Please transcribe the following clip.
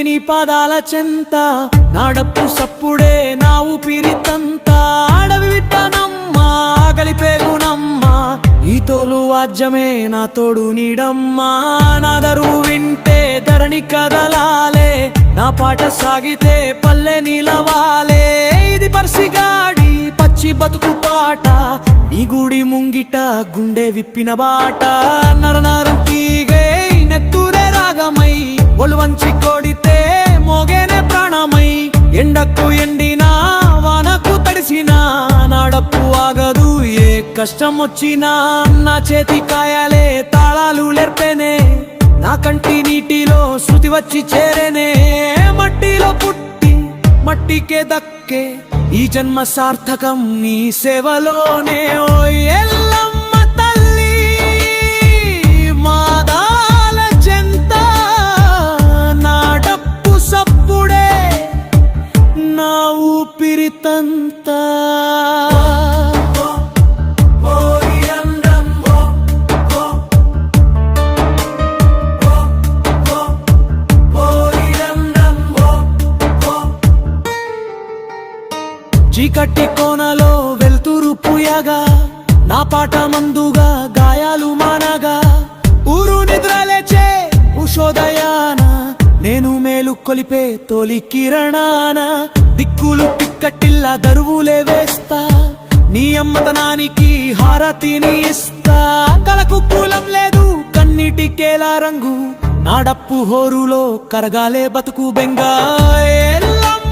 నీ పాదాల చెంత నాడప్పు సప్పుడే నా ఊపిరితంతా అడవి విట్టనమ్మా కలిపేగునమ్మా ఈ తోలు వాద్యమే నా తోడు నీడమ్మా నా దరువు వింటే ధరణి కదలాలే నా పాట సాగితే పల్లె నిలవాలే ఇది పర్సిగాడి పచ్చి బతుకు పాట ఈ గుడి ముంగిట గుండె విప్పిన బాట నరనరం తీగే నెత్తురే రాగమై ఒళ్ళు వంచి కొడితే మోగేనే ప్రాణమై ఎండకు ఎండినా వానకు తడిసినా నాడప్పు ఆగదు ఏ కష్టం వచ్చినా నా చేతి కాయాలే తాళాలు లేర్పేనే నా కంటి నీటిలో శృతి వచ్చి చేరేనే మట్టిలో పుట్టి మట్టికే దక్కే ఈ జన్మ సార్థకం నీ సేవలోనే ఓ ఎల్లమ్మ తల్లి మాదాల చెంత నాడప్పు సప్పుడే నా ఊపిరితంతా చీకటి కోనలో వెళ్తురు పుయగా నా పాట మందుగా గాయాలు మానగా ఊరు నిద్రలేచే ఉషోదయాన నేను మేలు కొలిపే తొలి కిరణాన దిక్కులు పిక్కటిల్లా దరువులే వేస్తా నీ అమ్మతనానికి హారతిని ఇస్తా కలకు కూలం లేదు కన్నిటికేలా రంగు నాడప్పు హోరులో కరగాలే బతుకు బెంగా ఎల్లమ్మ